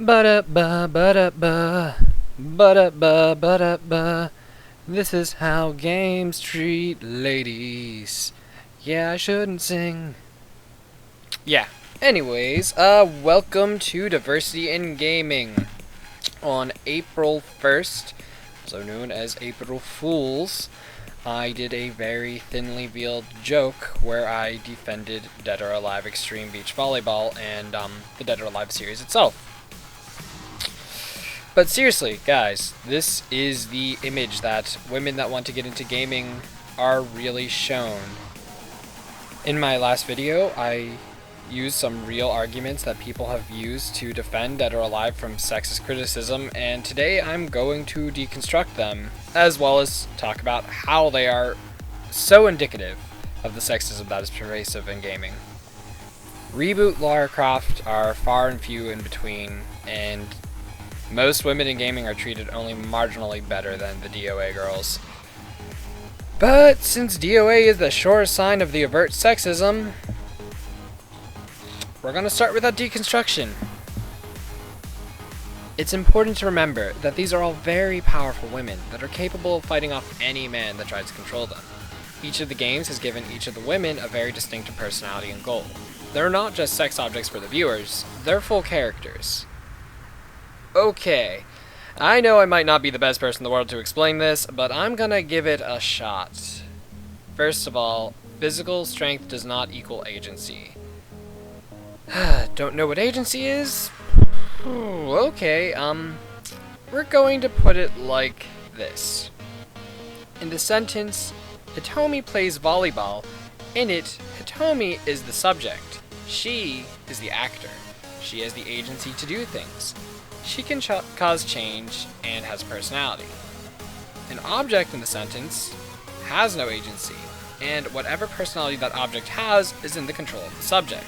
Ba-da-ba, ba-da-ba, ba-da-ba, ba-da-ba. This is how games treat ladies. Yeah, I shouldn't sing. Yeah. Anyways, welcome to Diversity in Gaming. On April 1st, also known as April Fools, I did a very thinly veiled joke where I defended Dead or Alive Xtreme Beach Volleyball and the Dead or Alive series itself. But seriously, guys, this is the image that women that want to get into gaming are really shown. In my last video, I used some real arguments that people have used to defend Dead or Alive from sexist criticism, and today I'm going to deconstruct them, as well as talk about how they are so indicative of the sexism that is pervasive in gaming. Reboot Lara Croft are far and few in between, and most women in gaming are treated only marginally better than the DoA girls. But since DoA is the surest sign of the overt sexism, we're going to start with that deconstruction. It's important to remember that these are all very powerful women that are capable of fighting off any man that tries to control them. Each of the games has given each of the women a very distinctive personality and goal. They're not just sex objects for the viewers, they're full characters. Okay, I know I might not be the best person in the world to explain this, but I'm gonna give it a shot. First of all, physical strength does not equal agency. Don't know what agency is? Okay, we're going to put it like this. In the sentence, Hitomi plays volleyball, in it, Hitomi is the subject. She is the actor. She has the agency to do things. She can cause change and has personality. An object in the sentence has no agency, and whatever personality that object has is in the control of the subject.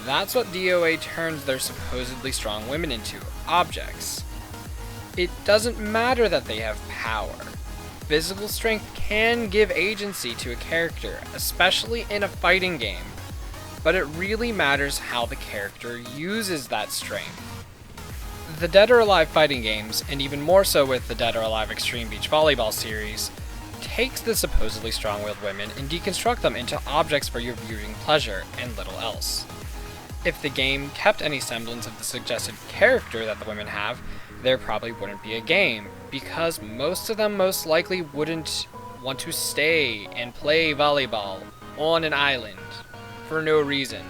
That's what DoA turns their supposedly strong women into, objects. It doesn't matter that they have power. Physical strength can give agency to a character, especially in a fighting game, but it really matters how the character uses that strength. The Dead or Alive fighting games, and even more so with the Dead or Alive Xtreme Beach Volleyball series, takes the supposedly strong-willed women and deconstruct them into objects for your viewing pleasure and little else. If the game kept any semblance of the suggested character that the women have, there probably wouldn't be a game, because most of them most likely wouldn't want to stay and play volleyball on an island for no reason.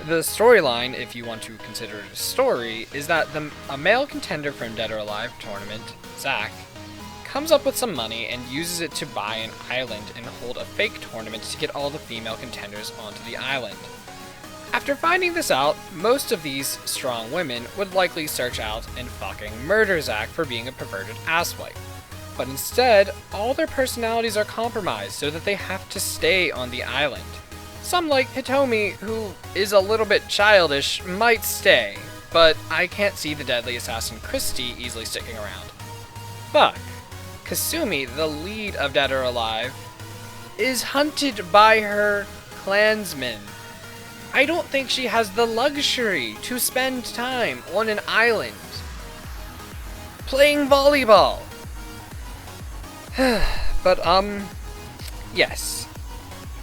The storyline, if you want to consider it a story, is that a male contender from Dead or Alive tournament, Zach, comes up with some money and uses it to buy an island and hold a fake tournament to get all the female contenders onto the island. After finding this out, most of these strong women would likely search out and fucking murder Zach for being a perverted asswipe. But instead, all their personalities are compromised so that they have to stay on the island. Some, like Hitomi, who is a little bit childish, might stay, but I can't see the deadly assassin Christie easily sticking around. Fuck. Kasumi, the lead of Dead or Alive, is hunted by her clansmen. I don't think she has the luxury to spend time on an island playing volleyball. But, yes.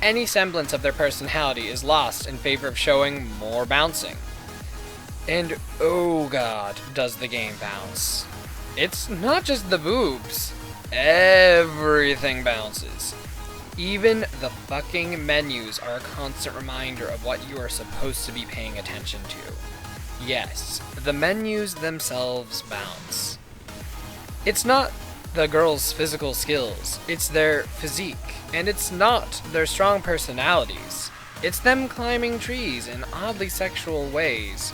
Any semblance of their personality is lost in favor of showing more bouncing. And oh god, does the game bounce. It's not just the boobs. Everything bounces. Even the fucking menus are a constant reminder of what you are supposed to be paying attention to. Yes, the menus themselves bounce. It's not the girls' physical skills, it's their physique. And it's not their strong personalities. It's them climbing trees in oddly sexual ways,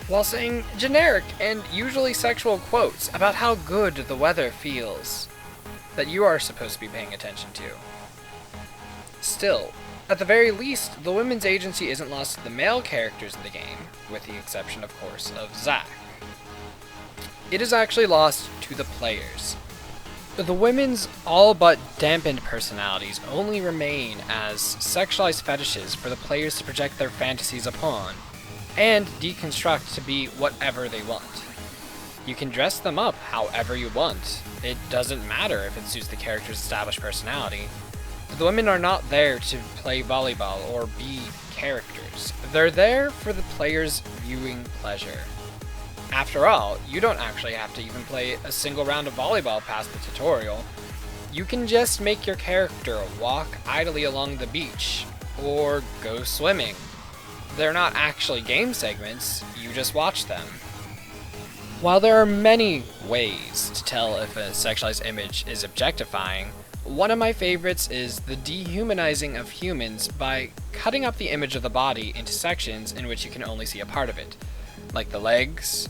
while saying generic and usually sexual quotes about how good the weather feels, that you are supposed to be paying attention to. Still, at the very least, the women's agency isn't lost to the male characters in the game, with the exception, of course, of Zach. It is actually lost to the players. The women's all but dampened personalities only remain as sexualized fetishes for the players to project their fantasies upon. and deconstruct to be whatever they want. You can dress them up however you want. It doesn't matter if it suits the character's established personality. The women are not there to play volleyball or be characters. They're there for the player's viewing pleasure. After all, you don't actually have to even play a single round of volleyball past the tutorial. You can just make your character walk idly along the beach, or go swimming. They're not actually game segments, you just watch them. While there are many ways to tell if a sexualized image is objectifying, one of my favorites is the dehumanizing of humans by cutting up the image of the body into sections in which you can only see a part of it, like the legs,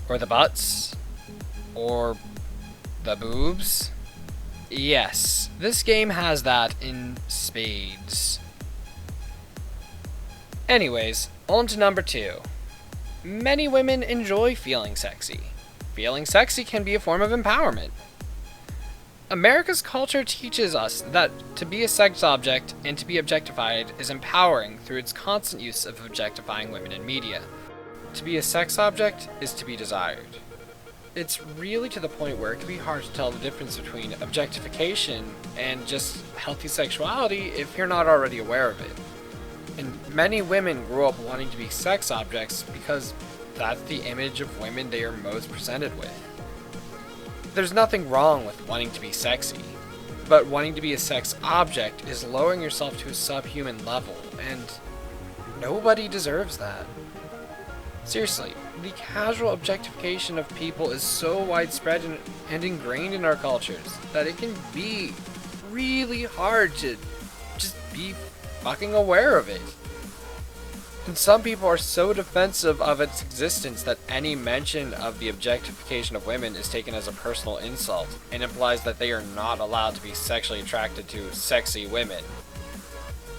or the butts, or the boobs. Yes, this game has that in spades. Anyways, on to number 2. Many women enjoy feeling sexy. Feeling sexy can be a form of empowerment. America's culture teaches us that to be a sex object and to be objectified is empowering through its constant use of objectifying women in media. To be a sex object is to be desired. It's really to the point where it can be hard to tell the difference between objectification and just healthy sexuality if you're not already aware of it. And many women grow up wanting to be sex objects because that's the image of women they are most presented with. There's nothing wrong with wanting to be sexy, but wanting to be a sex object is lowering yourself to a subhuman level, and nobody deserves that. Seriously, the casual objectification of people is so widespread and ingrained in our cultures that it can be really hard to just be fucking aware of it. And some people are so defensive of its existence that any mention of the objectification of women is taken as a personal insult and implies that they are not allowed to be sexually attracted to sexy women.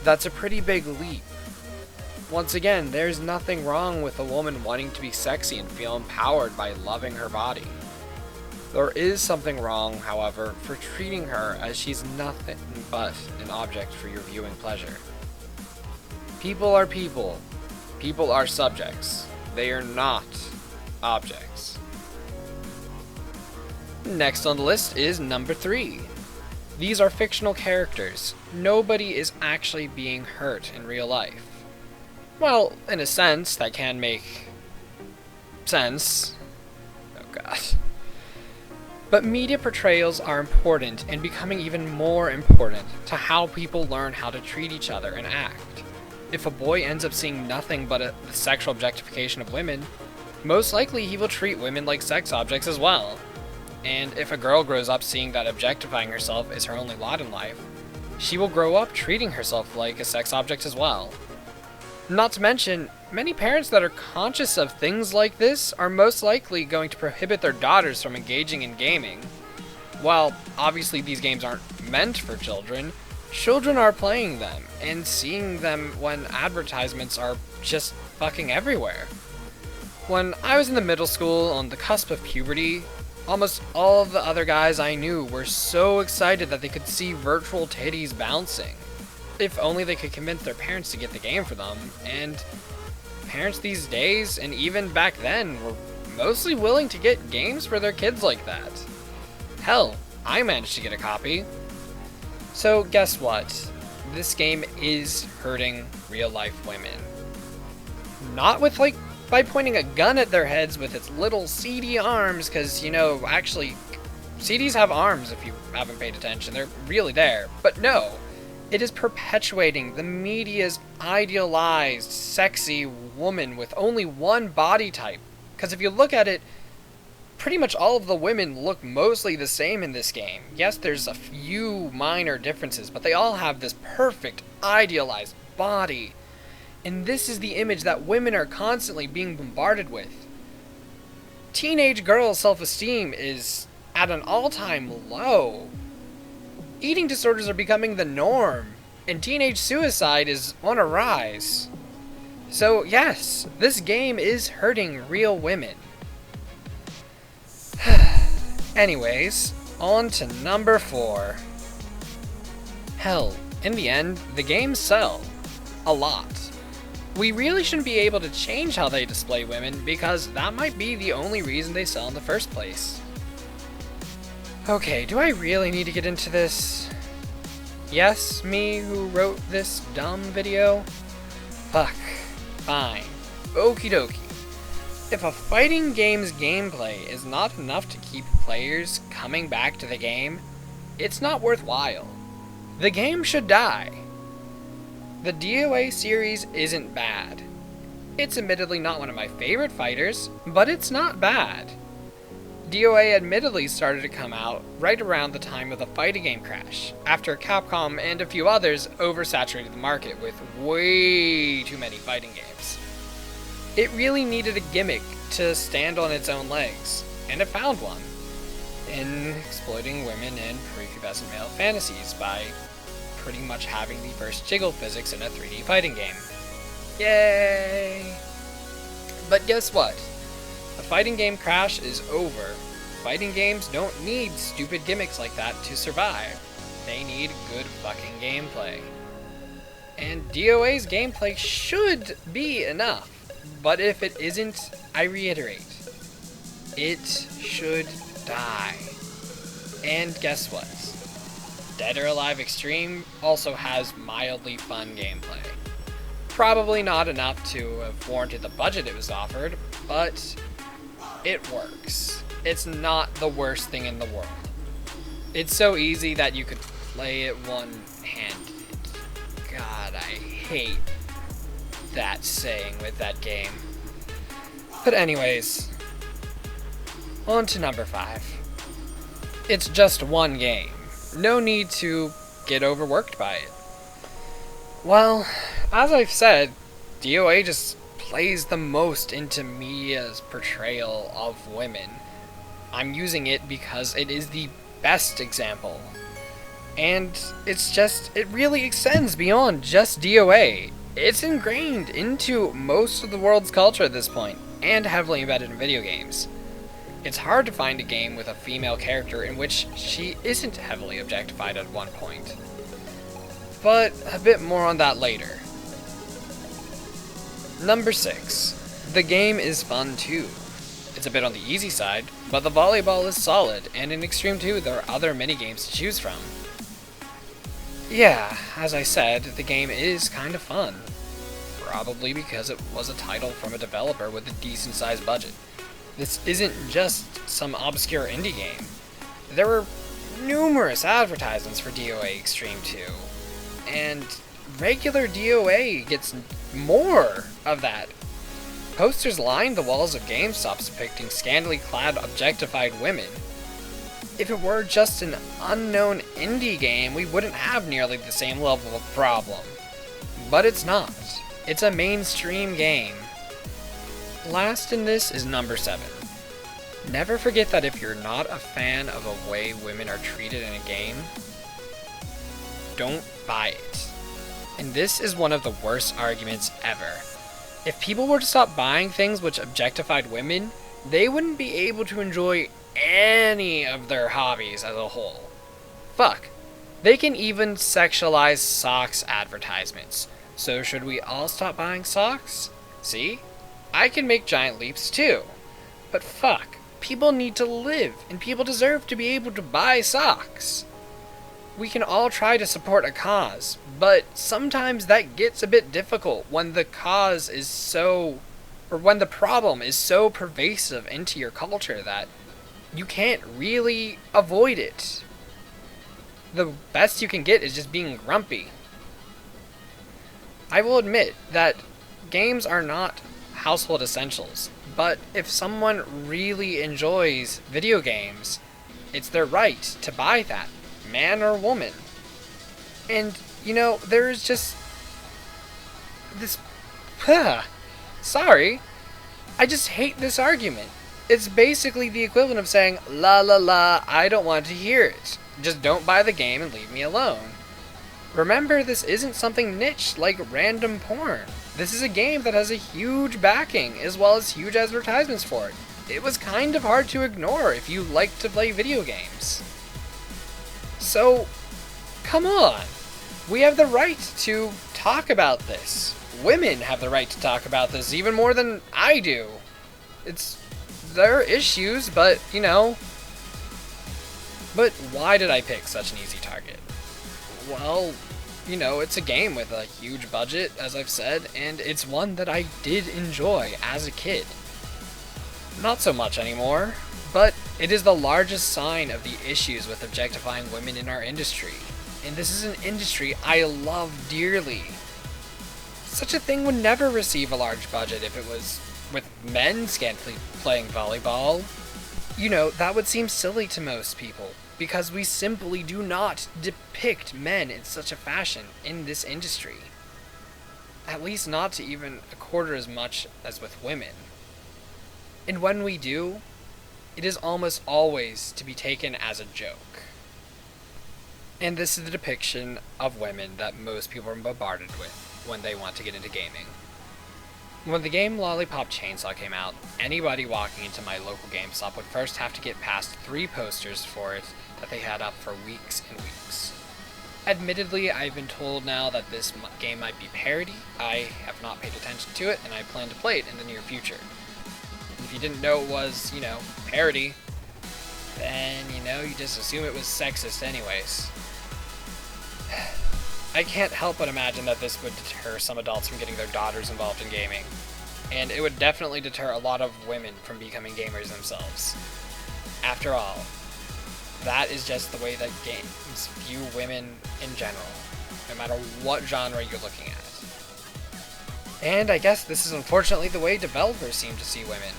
That's a pretty big leap. Once again, there's nothing wrong with a woman wanting to be sexy and feel empowered by loving her body. There is something wrong, however, for treating her as she's nothing but an object for your viewing pleasure. People are people. People are subjects. They are not objects. Next on the list is number 3. These are fictional characters. Nobody is actually being hurt in real life. Well, in a sense, that can make sense. Oh god. But media portrayals are important and becoming even more important to how people learn how to treat each other and act. If a boy ends up seeing nothing but the sexual objectification of women, most likely he will treat women like sex objects as well. And if a girl grows up seeing that objectifying herself is her only lot in life, she will grow up treating herself like a sex object as well. Not to mention, many parents that are conscious of things like this are most likely going to prohibit their daughters from engaging in gaming. While obviously these games aren't meant for children, children are playing them and seeing them when advertisements are just fucking everywhere. When I was in the middle school on the cusp of puberty, almost all of the other guys I knew were so excited that they could see virtual titties bouncing. If only they could convince their parents to get the game for them, and parents these days, and even back then, were mostly willing to get games for their kids like that. Hell, I managed to get a copy. So guess what? This game is hurting real-life women. Not with by pointing a gun at their heads with its little CD arms, because, actually, CDs have arms if you haven't paid attention. They're really there. But no. It is perpetuating the media's idealized, sexy woman with only one body type. Because if you look at it, pretty much all of the women look mostly the same in this game. Yes, there's a few minor differences, but they all have this perfect, idealized body. And this is the image that women are constantly being bombarded with. Teenage girls' self-esteem is at an all-time low. Eating disorders are becoming the norm, and teenage suicide is on a rise. So yes, this game is hurting real women. Anyways, on to number 4. Hell, in the end, the games sell. A lot. We really shouldn't be able to change how they display women, because that might be the only reason they sell in the first place. Okay, do I really need to get into this? Yes, me who wrote this dumb video? Fuck. Fine. Okie dokie. If a fighting game's gameplay is not enough to keep players coming back to the game, it's not worthwhile. The game should die. The DoA series isn't bad. It's admittedly not one of my favorite fighters, but it's not bad. DoA admittedly started to come out right around the time of the fighting game crash, after Capcom and a few others oversaturated the market with way too many fighting games. It really needed a gimmick to stand on its own legs, and it found one, in exploiting women and prepubescent male fantasies by pretty much having the first jiggle physics in a 3D fighting game. Yay! But guess what? The fighting game crash is over. Fighting games don't need stupid gimmicks like that to survive. They need good fucking gameplay. And DoA's gameplay should be enough. But if it isn't, I reiterate, it should die. And guess what? Dead or Alive Xtreme also has mildly fun gameplay. Probably not enough to have warranted the budget it was offered, but it works. It's not the worst thing in the world. It's so easy that you could play it one-handed. God, I hate that saying with that game. But anyways, on to number 5. It's just one game. No need to get overworked by it. Well, as I've said, DoA just plays the most into media's portrayal of women. I'm using it because it is the best example. And it really extends beyond just DoA. It's ingrained into most of the world's culture at this point, and heavily embedded in video games. It's hard to find a game with a female character in which she isn't heavily objectified at one point. But a bit more on that later. Number 6. The game is fun too. It's a bit on the easy side, but the volleyball is solid, and in Xtreme 2 there are other minigames to choose from. Yeah, as I said, the game is kind of fun. Probably because it was a title from a developer with a decent sized budget. This isn't just some obscure indie game. There were numerous advertisements for DoA Xtreme 2, and regular DoA gets more of that. Posters lined the walls of GameStops depicting scantily clad, objectified women. If it were just an unknown indie game, we wouldn't have nearly the same level of problem. But it's not. It's a mainstream game. Last in this is number 7. Never forget that if you're not a fan of the way women are treated in a game, don't buy it. And this is one of the worst arguments ever. If people were to stop buying things which objectified women, they wouldn't be able to enjoy any of their hobbies as a whole. Fuck. They can even sexualize socks advertisements. So should we all stop buying socks? See? I can make giant leaps too. But fuck. People need to live, and people deserve to be able to buy socks. We can all try to support a cause, but sometimes that gets a bit difficult when the cause is when the problem is so pervasive into your culture that you can't really avoid it. The best you can get is just being grumpy. I will admit that games are not household essentials, but if someone really enjoys video games, it's their right to buy that, man or woman. And, there is just this... Sorry. I just hate this argument. It's basically the equivalent of saying, la la la, I don't want to hear it. Just don't buy the game and leave me alone. Remember, this isn't something niche like random porn. This is a game that has a huge backing, as well as huge advertisements for it. It was kind of hard to ignore if you like to play video games. So, come on. We have the right to talk about this. women have the right to talk about this even more than I do. It's their issues, but, you know. But why did I pick such an easy target? Well, you know, it's a game with a huge budget, as I've said, and it's one that I did enjoy as a kid. Not so much anymore, but it is the largest sign of the issues with objectifying women in our industry. And this is an industry I love dearly. Such a thing would never receive a large budget if it was with men scantily playing volleyball. You know, that would seem silly to most people, because we simply do not depict men in such a fashion in this industry. At least not to even a quarter as much as with women. And when we do, it is almost always to be taken as a joke. And this is the depiction of women that most people are bombarded with when they want to get into gaming. When the game Lollipop Chainsaw came out, anybody walking into my local GameStop would first have to get past 3 posters for it that they had up for weeks and weeks. Admittedly, I've been told now that this game might be parody. I have not paid attention to it, and I plan to play it in the near future. If you didn't know it was, you know, parody, then, you know, you just assume it was sexist anyways. I can't help but imagine that this would deter some adults from getting their daughters involved in gaming. And it would definitely deter a lot of women from becoming gamers themselves. After all, that is just the way that games view women in general, no matter what genre you're looking at. And I guess this is unfortunately the way developers seem to see women.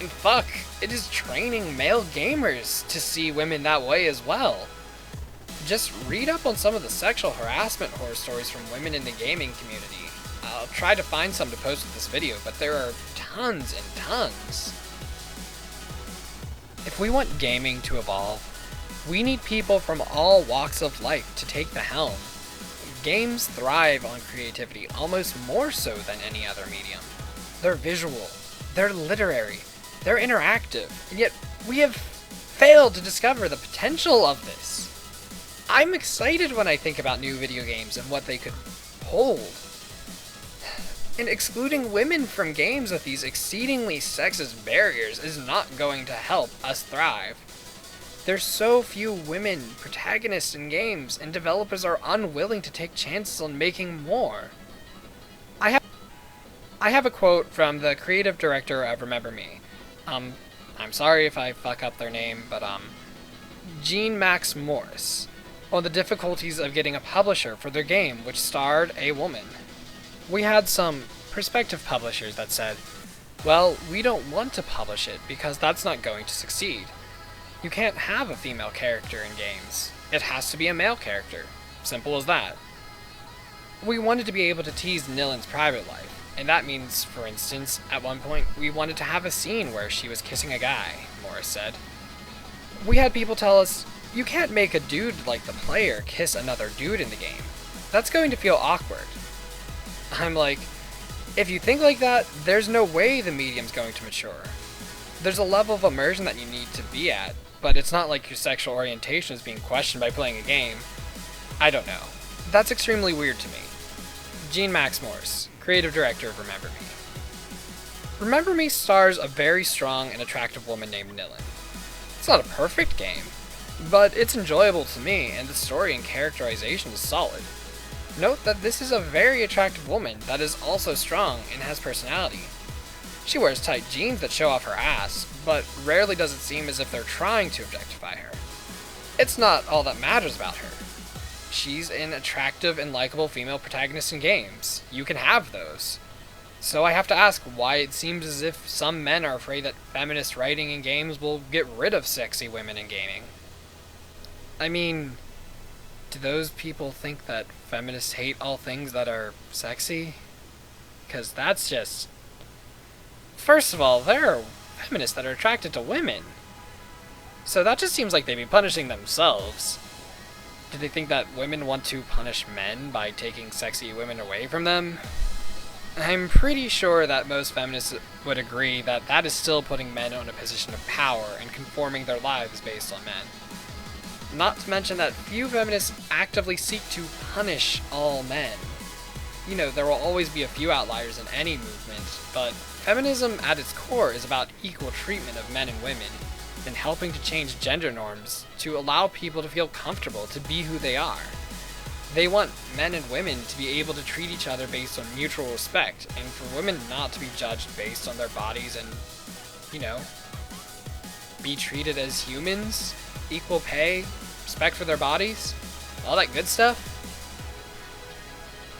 And fuck, it is training male gamers to see women that way as well. Just read up on some of the sexual harassment horror stories from women in the gaming community. I'll try to find some to post with this video, but there are tons and tons. If we want gaming to evolve, we need people from all walks of life to take the helm. Games thrive on creativity almost more so than any other medium. They're visual, they're literary, they're interactive, and yet we have failed to discover the potential of this. I'm excited when I think about new video games and what they could hold. And excluding women from games with these exceedingly sexist barriers is not going to help us thrive. There's so few women protagonists in games, and developers are unwilling to take chances on making more. I have a quote from the creative director of Remember Me. I'm sorry if I fuck up their name, but Jean Max Morris, on the difficulties of getting a publisher for their game, which starred a woman. We had some prospective publishers that said, well, we don't want to publish it because that's not going to succeed. You can't have a female character in games. It has to be a male character. Simple as that. We wanted to be able to tease Nillin's private life, and that means, for instance, at one point, we wanted to have a scene where she was kissing a guy, Morris said. We had people tell us, you can't make a dude like the player kiss another dude in the game. That's going to feel awkward. I'm like, if you think like that, there's no way the medium's going to mature. There's a level of immersion that you need to be at, but it's not like your sexual orientation is being questioned by playing a game. I don't know. That's extremely weird to me. Jean Max Morris, creative director of Remember Me. Remember Me stars a very strong and attractive woman named Nilin. It's not a perfect game, but it's enjoyable to me, and the story and characterization is solid. Note that this is a very attractive woman that is also strong and has personality. She wears tight jeans that show off her ass, but rarely does it seem as if they're trying to objectify her. It's not all that matters about her. She's an attractive and likable female protagonist in games. You can have those. So I have to ask why it seems as if some men are afraid that feminist writing in games will get rid of sexy women in gaming. I mean, do those people think that feminists hate all things that are sexy? Because that's just... First of all, there are feminists that are attracted to women. So that just seems like they'd be punishing themselves. Do they think that women want to punish men by taking sexy women away from them? I'm pretty sure that most feminists would agree that that is still putting men in a position of power and conforming their lives based on men. Not to mention that few feminists actively seek to punish all men. You know, there will always be a few outliers in any movement, but feminism at its core is about equal treatment of men and women, and helping to change gender norms to allow people to feel comfortable to be who they are. They want men and women to be able to treat each other based on mutual respect, and for women not to be judged based on their bodies and, you know, be treated as humans, equal pay, respect for their bodies, all that good stuff.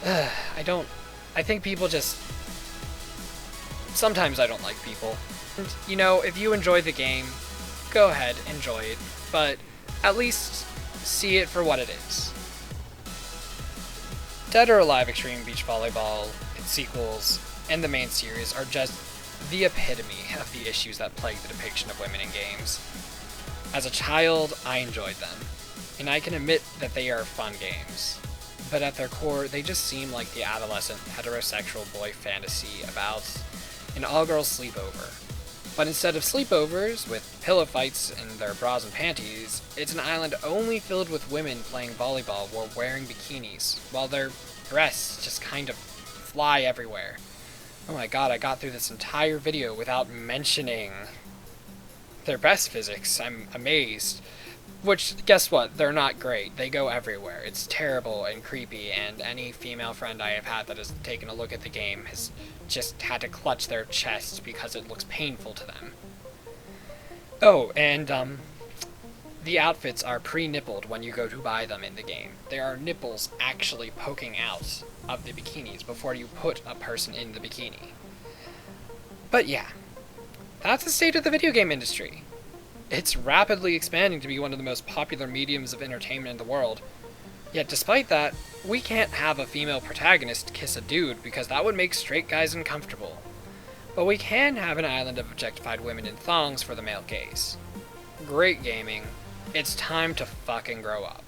I think people just, sometimes I don't like people. And, you know, if you enjoy the game, go ahead, enjoy it, but at least see it for what it is. Dead or Alive Xtreme Beach Volleyball, its sequels, and the main series are just the epitome of the issues that plague the depiction of women in games. As a child, I enjoyed them, and I can admit that they are fun games, but at their core, they just seem like the adolescent heterosexual boy fantasy about an all-girls sleepover. But instead of sleepovers with pillow fights in their bras and panties, it's an island only filled with women playing volleyball while wearing bikinis, while their breasts just kind of fly everywhere. Oh my god, I got through this entire video without mentioning their breast physics. I'm amazed. Which, guess what? They're not great. They go everywhere. It's terrible and creepy, and any female friend I have had that has taken a look at the game has just had to clutch their chest because it looks painful to them. Oh, and, the outfits are pre-nippled when you go to buy them in the game. There are nipples actually poking out of the bikinis before you put a person in the bikini. But yeah, that's the state of the video game industry. It's rapidly expanding to be one of the most popular mediums of entertainment in the world. Yet despite that, we can't have a female protagonist kiss a dude because that would make straight guys uncomfortable. But we can have an island of objectified women in thongs for the male gaze. Great gaming. It's time to fucking grow up.